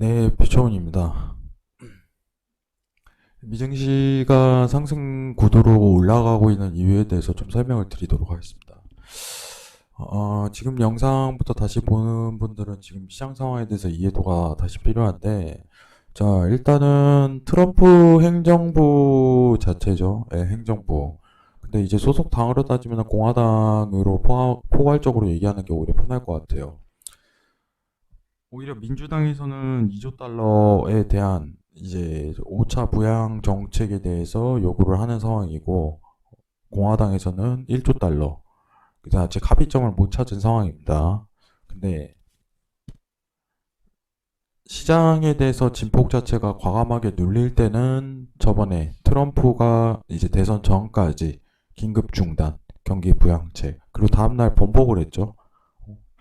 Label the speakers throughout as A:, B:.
A: 네, 표초원입니다. 미증시가 상승 구도로 올라가고 있는 이유에 대해서 좀 설명을 드리도록 하겠습니다. 지금 영상부터 다시 보는 분들은 지금 시장 상황에 대해서 이해도가 다시 필요한데, 자, 일단은 트럼프 행정부 자체죠. 예, 행정부. 근데 이제 소속 당으로 따지면 공화당으로 포괄적으로 얘기하는 게 오히려 편할 것 같아요. 오히려 민주당에서는 2조 달러에 대한 이제 5차 부양 정책에 대해서 요구를 하는 상황이고, 공화당에서는 1조 달러, 그냥 아직 합의점을 못 찾은 상황입니다. 근데 시장에 대해서 진폭 자체가 과감하게 눌릴 때는 저번에 트럼프가 이제 대선 전까지 긴급 중단, 경기 부양책, 그리고 다음날 번복을 했죠.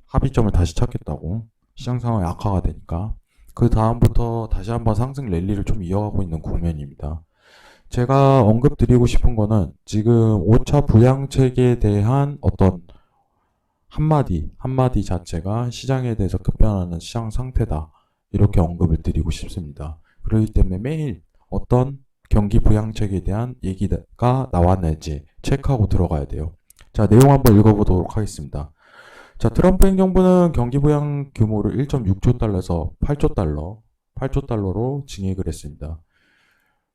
A: 합의점을 다시 찾겠다고. 시장 상황이 악화가 되니까. 그 다음부터 다시 한번 상승 랠리를 좀 이어가고 있는 국면입니다. 제가 언급드리고 싶은 거는 지금 5차 부양책에 대한 어떤 한마디 자체가 시장에 대해서 급변하는 시장 상태다. 이렇게 언급을 드리고 싶습니다. 그렇기 때문에 매일 어떤 경기 부양책에 대한 얘기가 나왔는지 체크하고 들어가야 돼요. 자, 내용 한번 읽어보도록 하겠습니다. 자, 트럼프 행정부는 경기 부양 규모를 1.6조 달러에서 8조 달러, 8조 달러로 증액을 했습니다.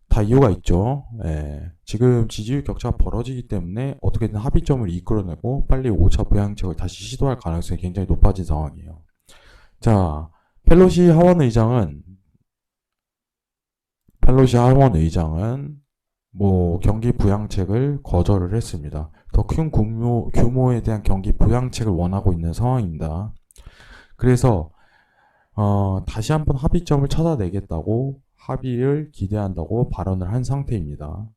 A: 다 이유가 있죠. 예. 지금 지지율 격차가 벌어지기 때문에 어떻게든 합의점을 이끌어내고 빨리 5차 부양책을 다시 시도할 가능성이 굉장히 높아진 상황이에요. 자, 펠로시 하원 의장은 뭐 경기 부양책을 거절을 했습니다. 더 큰 규모에 대한 경기 부양책을 원하고 있는 상황입니다. 그래서 다시 한번 합의점을 찾아내겠다고 합의를 기대한다고 발언을 한 상태입니다.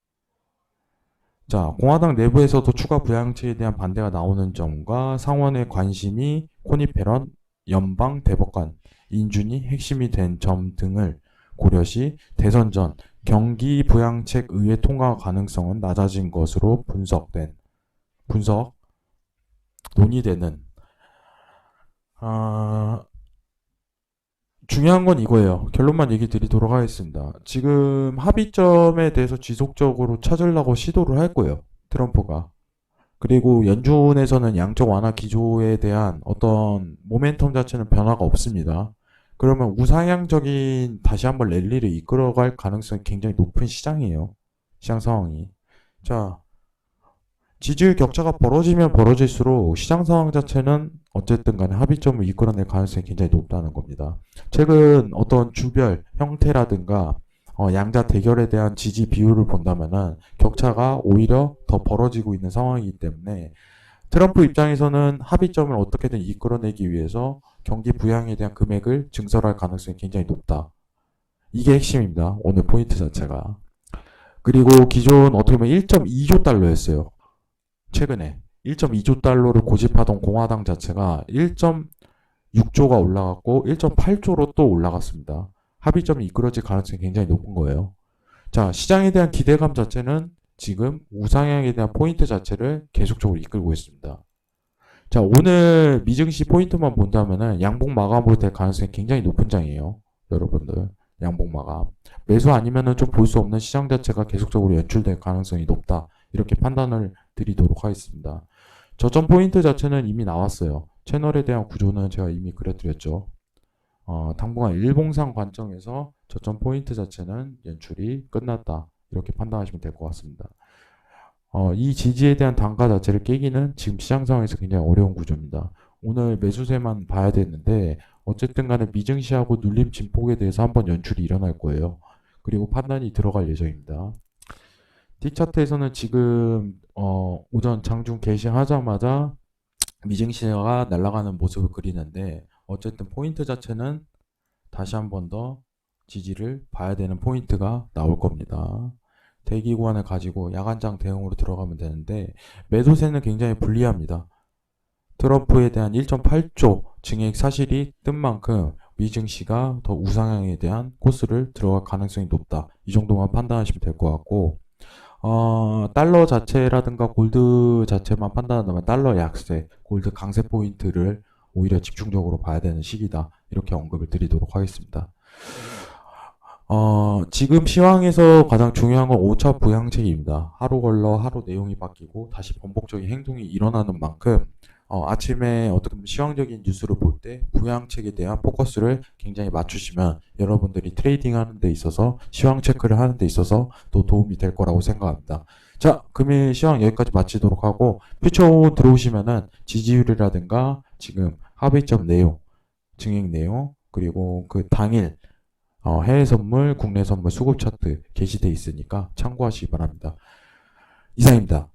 A: 자, 공화당 내부에서도 추가 부양책에 대한 반대가 나오는 점과 상원의 관심이 코니 패런 연방 대법관 인준이 핵심이 된 점 등을 고려시 대선 전 경기 부양책 의회 통과 가능성은 낮아진 것으로 분석 논의되는 아, 중요한 건 이거예요. 결론만 얘기 드리도록 하겠습니다. 지금 합의점에 대해서 지속적으로 찾으려고 시도를 할 거예요. 트럼프가. 그리고 연준에서는 양적 완화 기조에 대한 어떤 모멘텀 자체는 변화가 없습니다. 그러면 우상향적인 다시 한번 랠리를 이끌어갈 가능성이 굉장히 높은 시장이에요. 시장 상황이. 자, 지지율 격차가 벌어지면 벌어질수록 시장 상황 자체는 어쨌든 간에 합의점을 이끌어낼 가능성이 굉장히 높다는 겁니다. 최근 어떤 주별 형태라든가 양자 대결에 대한 지지 비율을 본다면은 격차가 오히려 더 벌어지고 있는 상황이기 때문에 트럼프 입장에서는 합의점을 어떻게든 이끌어내기 위해서 경기 부양에 대한 금액을 증설할 가능성이 굉장히 높다. 이게 핵심입니다. 오늘 포인트 자체가. 그리고 기존 어떻게 보면 1.2조 달러였어요. 최근에 1.2조 달러를 고집하던 공화당 자체가 1.6조가 올라갔고 1.8조로 또 올라갔습니다. 합의점이 이끌어질 가능성이 굉장히 높은 거예요. 자, 시장에 대한 기대감 자체는 지금 우상향에 대한 포인트 자체를 계속적으로 이끌고 있습니다. 자, 오늘 미증시 포인트만 본다면은 양봉 마감으로 될 가능성이 굉장히 높은 장이에요. 여러분들. 양봉 마감. 매수 아니면은 좀 볼 수 없는 시장 자체가 계속적으로 연출될 가능성이 높다. 이렇게 판단을 드리도록 하겠습니다. 저점 포인트 자체는 이미 나왔어요. 채널에 대한 구조는 제가 이미 그려드렸죠. 당분간 일봉상 관점에서 저점 포인트 자체는 연출이 끝났다. 이렇게 판단하시면 될 것 같습니다. 이 지지에 대한 단가 자체를 깨기는 지금 시장 상황에서 굉장히 어려운 구조입니다. 오늘 매수세만 봐야 되는데 어쨌든 간에 미증시하고 눌림 진폭에 대해서 한번 연출이 일어날 거예요. 그리고 판단이 들어갈 예정입니다. D차트에서는 지금 오전 장중 개시하자마자 미증시가 날아가는 모습을 그리는데 어쨌든 포인트 자체는 다시 한 번 더 지지를 봐야 되는 포인트가 나올 겁니다. 대기 구간을 가지고 야간장 대응으로 들어가면 되는데 매도세는 굉장히 불리합니다. 트럼프에 대한 1.8조 증액 사실이 뜬 만큼 미증시가 더 우상향에 대한 코스를 들어갈 가능성이 높다. 이 정도만 판단하시면 될 것 같고 달러 자체라든가 골드 자체만 판단한다면 달러 약세, 골드 강세 포인트를 오히려 집중적으로 봐야 되는 시기다. 이렇게 언급을 드리도록 하겠습니다. 지금 시황에서 가장 중요한 건 5차 부양책입니다. 하루 걸러 하루 내용이 바뀌고 다시 번복적인 행동이 일어나는 만큼 아침에 어떤 시황적인 뉴스를 볼 때 부양책에 대한 포커스를 굉장히 맞추시면 여러분들이 트레이딩 하는 데 있어서 시황 체크를 하는 데 있어서 또 도움이 될 거라고 생각합니다. 자, 금일 시황 여기까지 마치도록 하고 퓨처 들어오시면은 지지율이라든가 지금 합의점 내용, 증액 내용, 그리고 그 당일 해외 선물, 국내 선물 수급 차트 게시돼 있으니까 참고하시기 바랍니다. 이상입니다.